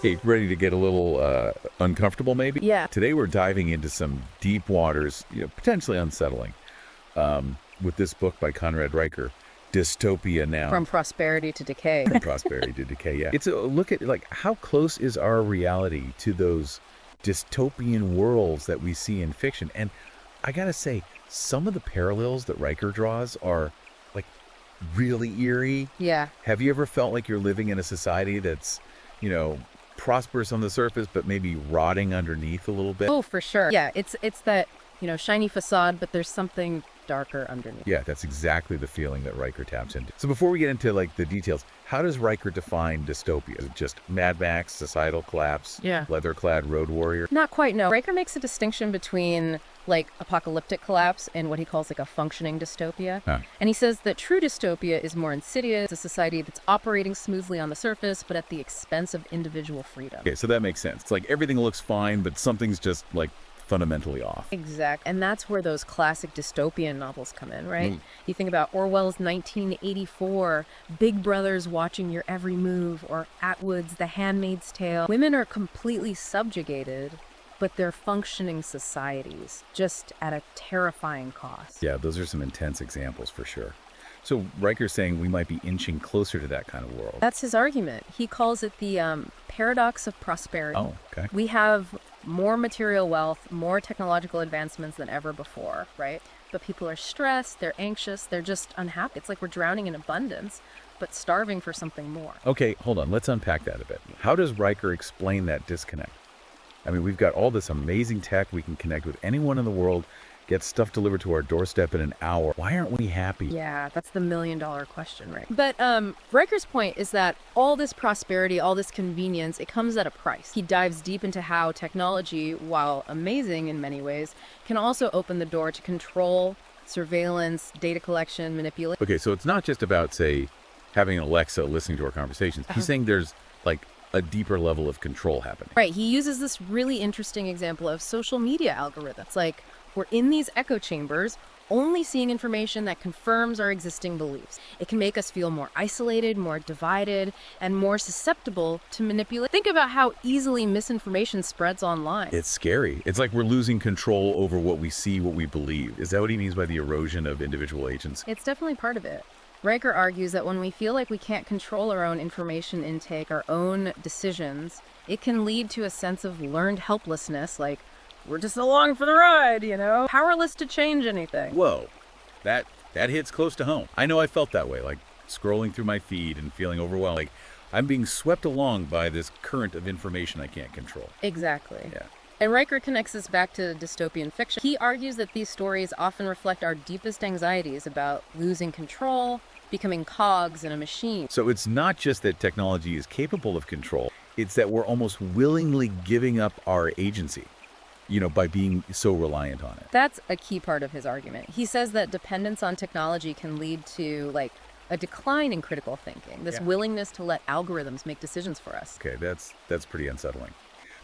Hey, ready to get a little uncomfortable, maybe? Yeah. Today we're diving into some deep waters, potentially unsettling, with this book by Conrad Riker, Dystopia Now. From prosperity to decay. From prosperity to decay, yeah. It's a look at, like, how close is our reality to those dystopian worlds that we see in fiction. And I gotta say, some of the parallels that Riker draws are, like, really eerie. Yeah. Have you ever felt like you're living in a society that's, prosperous on the surface, but maybe rotting underneath a little bit? Oh, for sure. Yeah, it's that, shiny facade, but there's something darker underneath. Yeah, that's exactly the feeling that Riker taps into. So before we get into, like, the details, how does Riker define dystopia? Is it just Mad Max, societal collapse, Yeah. leather-clad road warrior? Not quite, no. Riker makes a distinction between, like, apocalyptic collapse and what he calls, like, a functioning dystopia. Huh. And he says that true dystopia is more insidious, a society that's operating smoothly on the surface, but at the expense of individual freedom. Okay, so that makes sense. It's like everything looks fine, but something's just, like, fundamentally off. Exactly. And that's where those classic dystopian novels come in, right? You think about Orwell's 1984, Big Brother's watching your every move, or Atwood's The Handmaid's Tale. Women are completely subjugated, but they're functioning societies, just at a terrifying cost. Yeah, those are some intense examples for sure. So Riker's saying we might be inching closer to that kind of world. That's his argument. He calls it the paradox of prosperity. Oh, okay. We have more material wealth, more technological advancements than ever before, right? But people are stressed, they're anxious, they're just unhappy. It's like we're drowning in abundance, but starving for something more. Okay, hold on. Let's unpack that a bit. How does Riker explain that disconnect? I mean, we've got all this amazing tech. We can connect with anyone in the world, get stuff delivered to our doorstep in an hour. Why aren't we happy? Yeah, that's the million-dollar question, right? But Riker's point is that all this prosperity, all this convenience, it comes at a price. He dives deep into how technology, while amazing in many ways, can also open the door to control, surveillance, data collection, manipulation. Okay, so it's not just about, say, having an Alexa listening to our conversations. He's saying there's, like, a deeper level of control happening. Right, he uses this really interesting example of social media algorithms. Like, we're in these echo chambers, only seeing information that confirms our existing beliefs. It can make us feel more isolated, more divided, and more susceptible to manipulation. Think about how easily misinformation spreads online. It's scary. It's like we're losing control over what we see, what we believe. Is that what he means by the erosion of individual agency? It's definitely part of it. Riker argues that when we feel like we can't control our own information intake, our own decisions, it can lead to a sense of learned helplessness, like, we're just along for the ride, powerless to change anything. Whoa, that hits close to home. I know I felt that way, like scrolling through my feed and feeling overwhelmed. Like I'm being swept along by this current of information I can't control. Exactly. Yeah. And Riker connects this back to dystopian fiction. He argues that these stories often reflect our deepest anxieties about losing control, becoming cogs in a machine. So it's not just that technology is capable of control, it's that we're almost willingly giving up our agency, by being so reliant on it. That's a key part of his argument. He says that dependence on technology can lead to, like, a decline in critical thinking, this willingness to let algorithms make decisions for us. Okay, that's pretty unsettling.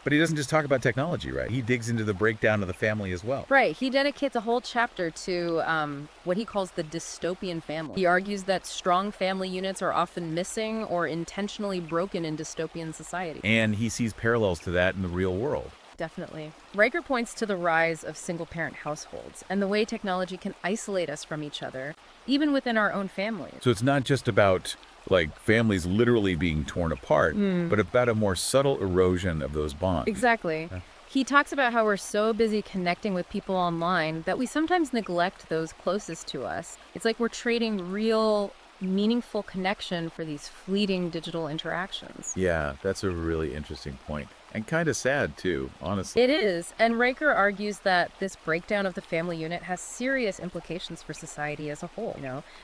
But he doesn't just talk about technology, right? He digs into the breakdown of the family as well. Right. He dedicates a whole chapter to what he calls the dystopian family. He argues that strong family units are often missing or intentionally broken in dystopian society. And he sees parallels to that in the real world. Definitely. Riker points to the rise of single-parent households and the way technology can isolate us from each other, even within our own families. So it's not just about, like, families literally being torn apart, but about a more subtle erosion of those bonds. Exactly. He talks about how we're so busy connecting with people online that we sometimes neglect those closest to us. It's like we're trading real, meaningful connection for these fleeting digital interactions. Yeah, that's a really interesting point. And kind of sad, too, honestly. It is. And Riker argues that this breakdown of the family unit has serious implications for society as a whole.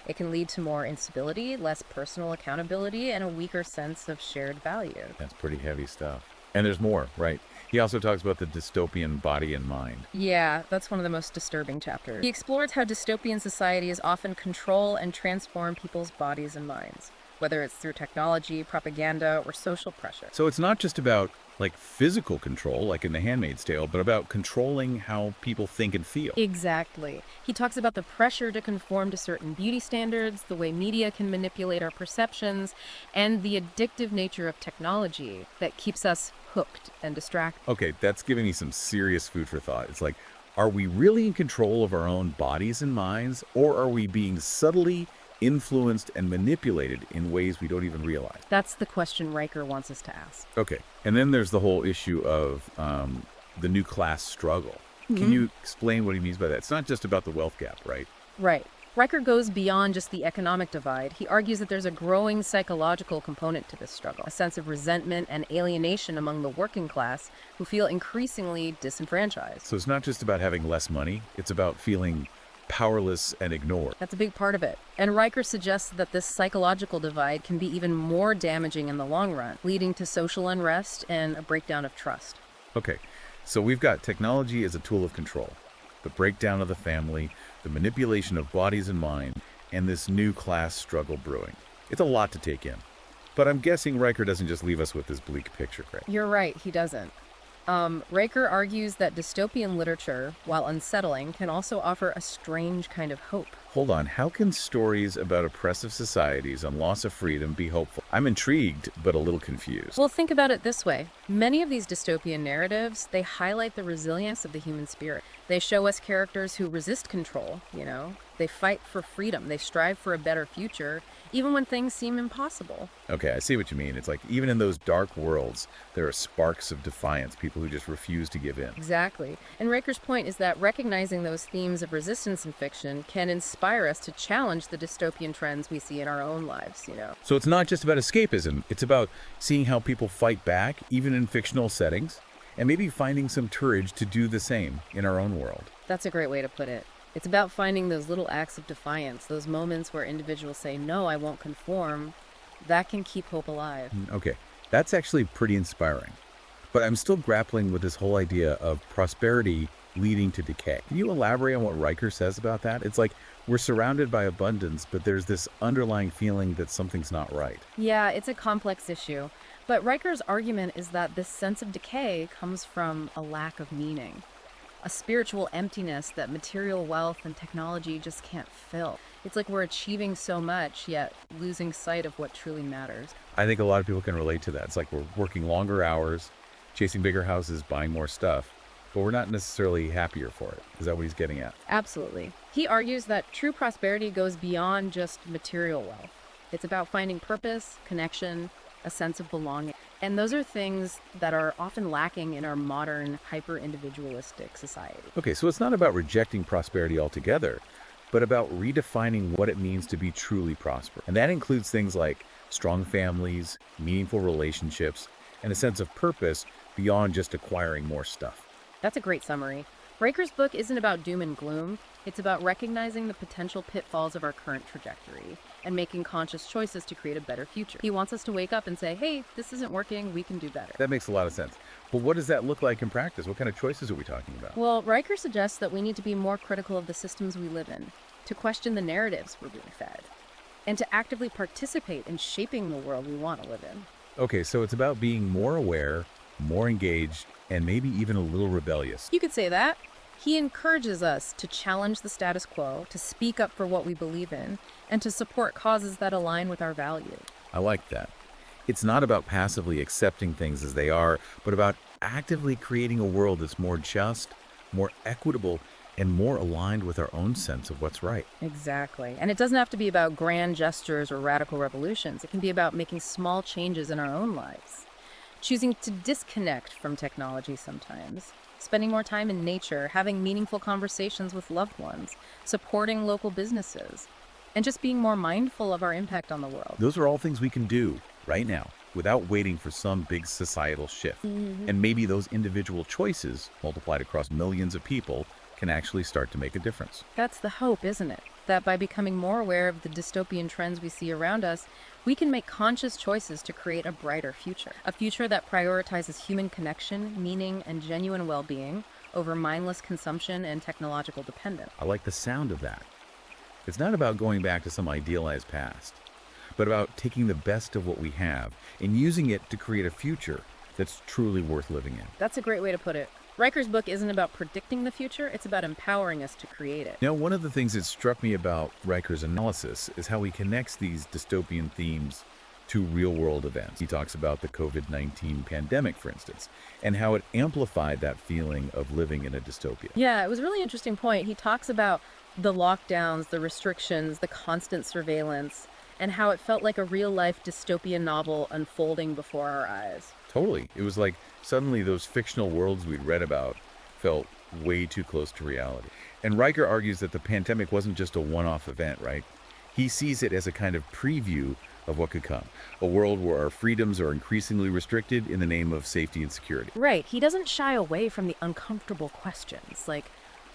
It can lead to more instability, less personal accountability, and a weaker sense of shared value. That's pretty heavy stuff. And there's more, right? He also talks about the dystopian body and mind. Yeah, that's one of the most disturbing chapters. He explores how dystopian societies often control and transform people's bodies and minds. whether it's through technology, propaganda, or social pressure. So it's not just about like physical control, like in The Handmaid's Tale, but about controlling how people think and feel. Exactly. He talks about the pressure to conform to certain beauty standards, the way media can manipulate our perceptions, and the addictive nature of technology that keeps us hooked and distracted. Okay, that's giving me some serious food for thought. It's like, are we really in control of our own bodies and minds, or are we being subtly influenced and manipulated in ways we don't even realize? That's the question Riker wants us to ask. Okay, and then there's the whole issue of the new class struggle. Can you explain what he means by that? It's not just about the wealth gap, right? Right. Riker goes beyond just the economic divide. He argues that there's a growing psychological component to this struggle, a sense of resentment and alienation among the working class who feel increasingly disenfranchised. So it's not just about having less money, it's about feeling powerless and ignored. That's a big part of it. And Riker suggests that this psychological divide can be even more damaging in the long run, leading to social unrest and a breakdown of trust. Okay, so we've got technology as a tool of control, the breakdown of the family, the manipulation of bodies and mind, and this new class struggle brewing. It's a lot to take in. But I'm guessing Riker doesn't just leave us with this bleak picture, Craig. You're right, he doesn't. Riker argues that dystopian literature, while unsettling, can also offer a strange kind of hope. Hold on, how can stories about oppressive societies and loss of freedom be hopeful? I'm intrigued, but a little confused. Well, think about it this way. Many of these dystopian narratives, they highlight the resilience of the human spirit. They show us characters who resist control, They fight for freedom. They strive for a better future, even when things seem impossible. Okay, I see what you mean. It's like even in those dark worlds, there are sparks of defiance, people who just refuse to give in. Exactly. And Riker's point is that recognizing those themes of resistance in fiction can inspire us to challenge the dystopian trends we see in our own lives. So it's not just about escapism, it's about seeing how people fight back, even in fictional settings, and maybe finding some courage to do the same in our own world. That's a great way to put it. It's about finding those little acts of defiance, those moments where individuals say, no, I won't conform. That can keep hope alive. Okay, that's actually pretty inspiring. But I'm still grappling with this whole idea of prosperity leading to decay. Can you elaborate on what Riker says about that? It's like we're surrounded by abundance, but there's this underlying feeling that something's not right. Yeah, it's a complex issue. But Riker's argument is that this sense of decay comes from a lack of meaning, a spiritual emptiness that material wealth and technology just can't fill. It's like we're achieving so much, yet losing sight of what truly matters. I think a lot of people can relate to that. It's like we're working longer hours, chasing bigger houses, buying more stuff, but we're not necessarily happier for it. Is that what he's getting at? Absolutely. He argues that true prosperity goes beyond just material wealth. It's about finding purpose, connection, a sense of belonging. And those are things that are often lacking in our modern, hyper-individualistic society. Okay, so it's not about rejecting prosperity altogether, but about redefining what it means to be truly prosperous. And that includes things like strong families, meaningful relationships, and a sense of purpose beyond just acquiring more stuff. That's a great summary. Riker's book isn't about doom and gloom. It's about recognizing the potential pitfalls of our current trajectory and making conscious choices to create a better future. He wants us to wake up and say, hey, this isn't working, we can do better. That makes a lot of sense. But what does that look like in practice? What kind of choices are we talking about? Well, Riker suggests that we need to be more critical of the systems we live in, to question the narratives we're being fed, and to actively participate in shaping the world we want to live in. Okay, so it's about being more aware, more engaged, and maybe even a little rebellious. You could say that. He encourages us to challenge the status quo, to speak up for what we believe in, and to support causes that align with our values. I like that. It's not about passively accepting things as they are, but about actively creating a world that's more just, more equitable, and more aligned with our own sense of what's right. Exactly. And it doesn't have to be about grand gestures or radical revolutions. It can be about making small changes in our own lives. Choosing to disconnect from technology sometimes. Spending more time in nature, having meaningful conversations with loved ones, supporting local businesses, and just being more mindful of our impact on the world. Those are all things we can do right now without waiting for some big societal shift. And maybe those individual choices, multiplied across millions of people, can actually start to make a difference. That's the hope, isn't it? That by becoming more aware of the dystopian trends we see around us, we can make conscious choices to create a brighter future. A future that prioritizes human connection, meaning, and genuine well-being over mindless consumption and technological dependence. I like the sound of that. It's not about going back to some idealized past, but about taking the best of what we have and using it to create a future that's truly worth living in. That's a great way to put it. Riker's book isn't about predicting the future, it's about empowering us to create it. Now, one of the things that struck me about Riker's analysis is how he connects these dystopian themes to real-world events. He talks about the COVID-19 pandemic, for instance, and how it amplified that feeling of living in a dystopia. Yeah, it was a really interesting point. He talks about the lockdowns, the restrictions, the constant surveillance, and how it felt like a real-life dystopian novel unfolding before our eyes. Totally. It was like suddenly those fictional worlds we'd read about felt way too close to reality. And Riker argues that the pandemic wasn't just a one-off event, right? He sees it as a kind of preview of what could come, a world where our freedoms are increasingly restricted in the name of safety and security. Right. He doesn't shy away from the uncomfortable questions, like,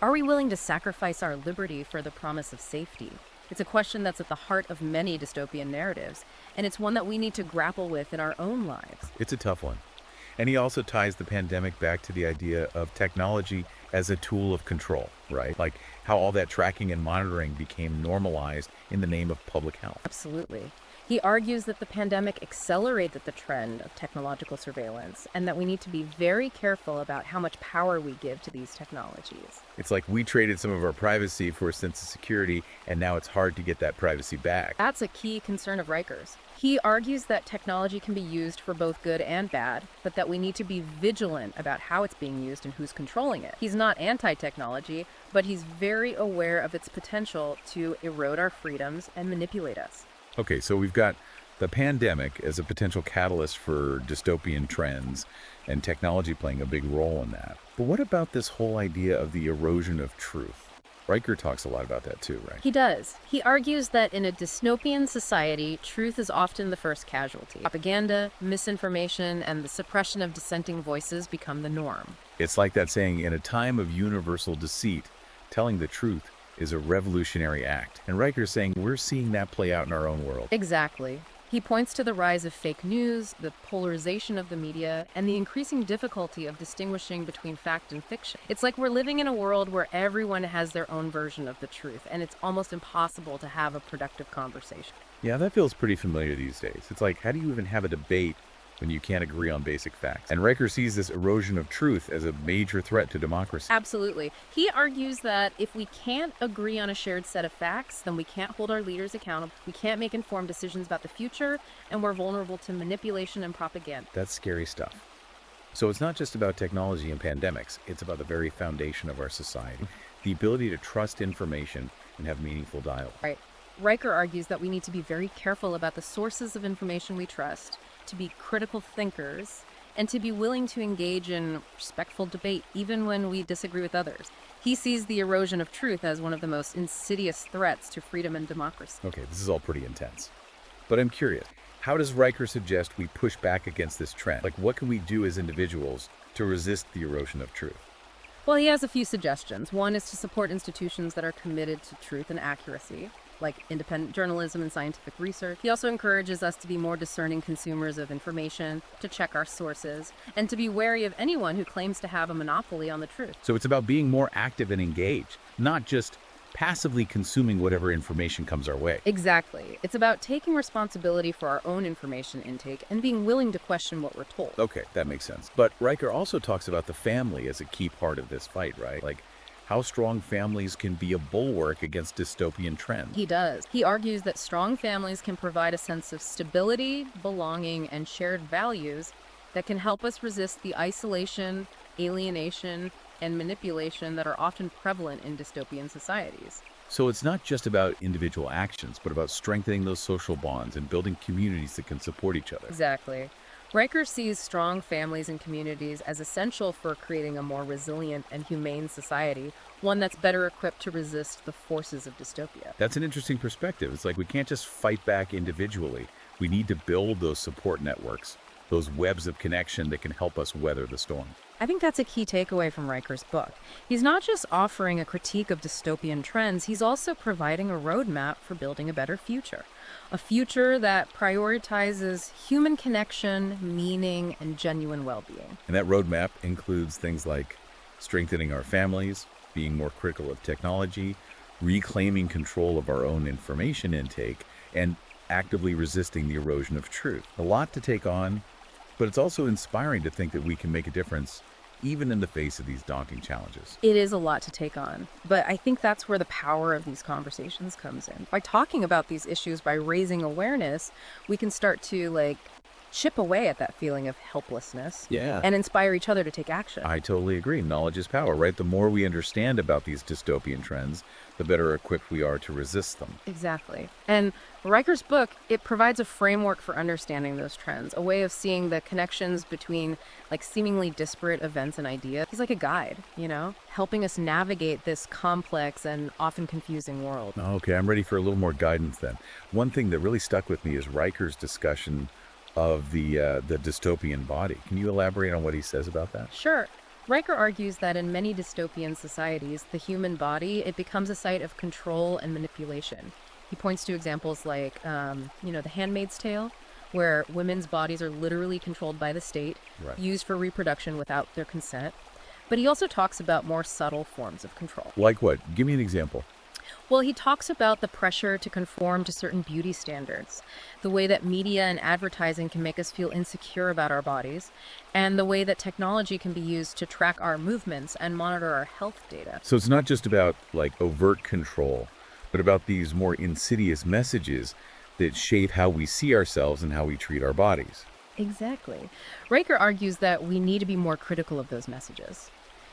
are we willing to sacrifice our liberty for the promise of safety? It's a question that's at the heart of many dystopian narratives, and it's one that we need to grapple with in our own lives. It's a tough one. And he also ties the pandemic back to the idea of technology as a tool of control, right? Like how all that tracking and monitoring became normalized in the name of public health. Absolutely. He argues that the pandemic accelerated the trend of technological surveillance and that we need to be very careful about how much power we give to these technologies. It's like we traded some of our privacy for a sense of security, and now it's hard to get that privacy back. That's a key concern of Riker's. He argues that technology can be used for both good and bad, but that we need to be vigilant about how it's being used and who's controlling it. He's not anti-technology, but he's very aware of its potential to erode our freedoms and manipulate us. Okay, so we've got the pandemic as a potential catalyst for dystopian trends and technology playing a big role in that. But what about this whole idea of the erosion of truth? Riker talks a lot about that too, right? He does. He argues that in a dystopian society, truth is often the first casualty. Propaganda, misinformation, and the suppression of dissenting voices become the norm. It's like that saying, in a time of universal deceit, telling the truth is a revolutionary act. And Riker's saying we're seeing that play out in our own world. Exactly. He points to the rise of fake news, the polarization of the media, and the increasing difficulty of distinguishing between fact and fiction. It's like we're living in a world where everyone has their own version of the truth, and it's almost impossible to have a productive conversation. Yeah, that feels pretty familiar these days. It's like, how do you even have a debate when you can't agree on basic facts? And Riker sees this erosion of truth as a major threat to democracy. Absolutely. He argues that if we can't agree on a shared set of facts, then we can't hold our leaders accountable, we can't make informed decisions about the future, and we're vulnerable to manipulation and propaganda. That's scary stuff. So it's not just about technology and pandemics, it's about the very foundation of our society, the ability to trust information and have meaningful dialogue. Right. Riker argues that we need to be very careful about the sources of information we trust, to be critical thinkers, and to be willing to engage in respectful debate even when we disagree with others. He sees the erosion of truth as one of the most insidious threats to freedom and democracy. Okay, this is all pretty intense. But I'm curious, how does Riker suggest we push back against this trend? Like, what can we do as individuals to resist the erosion of truth? Well, he has a few suggestions. One is to support institutions that are committed to truth and accuracy, like independent journalism and scientific research. He also encourages us to be more discerning consumers of information, to check our sources, and to be wary of anyone who claims to have a monopoly on the truth. So it's about being more active and engaged, not just passively consuming whatever information comes our way. Exactly. It's about taking responsibility for our own information intake and being willing to question what we're told. Okay, that makes sense. But Riker also talks about the family as a key part of this fight, right? Like, how strong families can be a bulwark against dystopian trends. He does. He argues that strong families can provide a sense of stability, belonging, and shared values that can help us resist the isolation, alienation, and manipulation that are often prevalent in dystopian societies. So it's not just about individual actions, but about strengthening those social bonds and building communities that can support each other. Exactly. Riker sees strong families and communities as essential for creating a more resilient and humane society, one that's better equipped to resist the forces of dystopia. That's an interesting perspective. It's like we can't just fight back individually. We need to build those support networks, those webs of connection that can help us weather the storm. I think that's a key takeaway from Riker's book. He's not just offering a critique of dystopian trends, he's also providing a roadmap for building a better future. A future that prioritizes human connection, meaning, and genuine well-being. And that roadmap includes things like strengthening our families, being more critical of technology, reclaiming control of our own information intake, and actively resisting the erosion of truth. A lot to take on, but it's also inspiring to think that we can make a difference even in the face of these daunting challenges. It is a lot to take on, but I think that's where the power of these conversations comes in. By talking about these issues, by raising awareness, we can start to chip away at that feeling of helplessness Yeah. and inspire each other to take action. I totally agree. Knowledge is power, right? The more we understand about these dystopian trends, the better equipped we are to resist them. Exactly. And Riker's book, it provides a framework for understanding those trends, a way of seeing the connections between seemingly disparate events and ideas. He's like a guide, helping us navigate this complex and often confusing world. Okay, I'm ready for a little more guidance then. One thing that really stuck with me is Riker's discussion of the dystopian body. Can you elaborate on what he says about that? Sure. Riker argues that in many dystopian societies, the human body, it becomes a site of control and manipulation. He points to examples like, The Handmaid's Tale, where women's bodies are literally controlled by the state, Right. used for reproduction without their consent. But he also talks about more subtle forms of control. Like what? Give me an example. Well, he talks about the pressure to conform to certain beauty standards, the way that media and advertising can make us feel insecure about our bodies, and the way that technology can be used to track our movements and monitor our health data. So it's not just about overt control, but about these more insidious messages that shape how we see ourselves and how we treat our bodies. Exactly. Riker argues that we need to be more critical of those messages,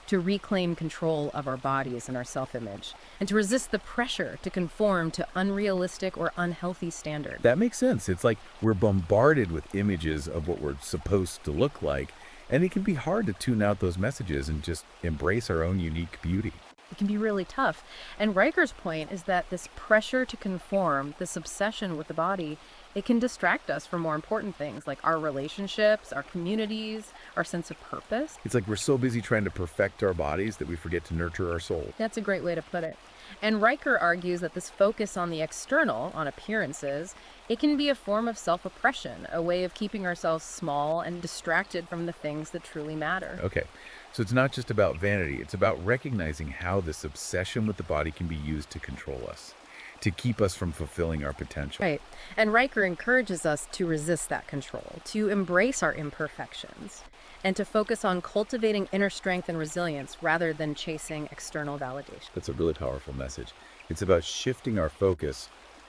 to reclaim control of our bodies and our self-image, and to resist the pressure to conform to unrealistic or unhealthy standards. That makes sense. It's like we're bombarded with images of what we're supposed to look like, and it can be hard to tune out those messages and just embrace our own unique beauty. It can be really tough. And Riker's point is that this pressure to conform, this obsession with the body, it can distract us from more important things like our relationships, our communities, our sense of purpose. It's like we're so busy trying to perfect our bodies that we forget to nurture our soul. That's a great way to put it. And Riker argues that this focus on the external, on appearances, it can be a form of self-oppression, a way of keeping ourselves small and distracted from the things that truly matter. Okay, so it's not just about vanity. It's about recognizing how this obsession with the body can be used to control us, to keep us from fulfilling our potential. Right. And Riker encourages us to resist that control, to embrace our imperfections, and to focus on cultivating inner strength and resilience rather than chasing external validation. That's a really powerful message. It's about shifting our focus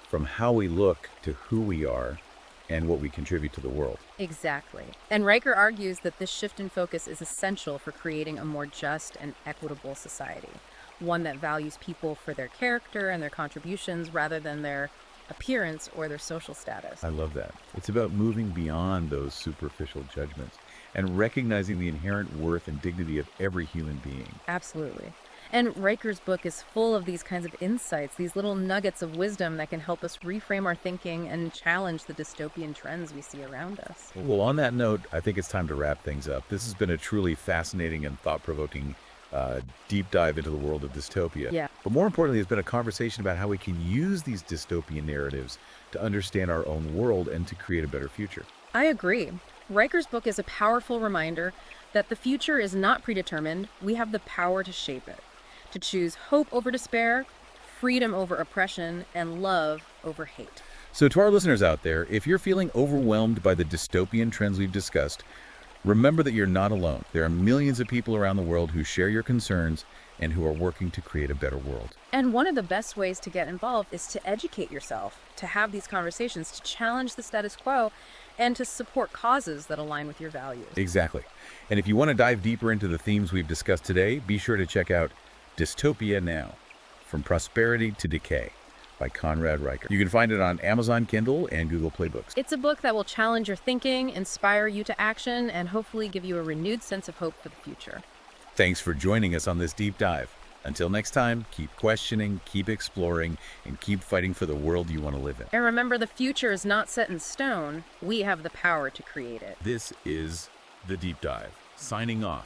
from how we look to who we are and what we contribute to the world. Exactly. And Riker argues that this shift in focus is essential for creating a more just and equitable society, one that values people for their character and their contributions rather than their appearance or their social status. I love that. It's about moving beyond those superficial judgments and recognizing the inherent worth and dignity of every human being. Absolutely. And Riker's book is full of these kinds of insights, these little nuggets of wisdom that can help us reframe our thinking and challenge the dystopian trends we see around us. Well, on that note, I think it's time to wrap things up. This has been a truly fascinating and thought-provoking deep dive into the world of dystopia. Yeah. But more importantly, it's been a conversation about how we can use these dystopian narratives to understand our own world and to create a better future. I agree. Riker's book is a powerful reminder that the future is not predetermined. We have the power to shape it, to choose hope over despair, freedom over oppression, and love over hate. So to our listeners out there, if you're feeling overwhelmed by the dystopian trends we've discussed, remember that you're not alone. There are millions of people around the world who share your concerns and who are working to create a better world. And one of the best ways to get involved is to educate yourself, to have these conversations, to challenge the status quo, and to support causes that align with your values. Exactly. And if you want to dive deeper into the themes we've discussed today, be sure to check out Dystopia Now, From Prosperity to Decay by Conrad Riker. You can find it on Amazon Kindle and Google Play Books. It's a book that will challenge your thinking, inspire you to action, and hopefully give you a renewed sense of hope for the future. Thanks for joining us on this deep dive. Until next time, keep questioning, keep exploring, and keep fighting for the world you want to live in. And remember, the future is not set in stone. We have the power to create it. This is The Deep Dive, signing off.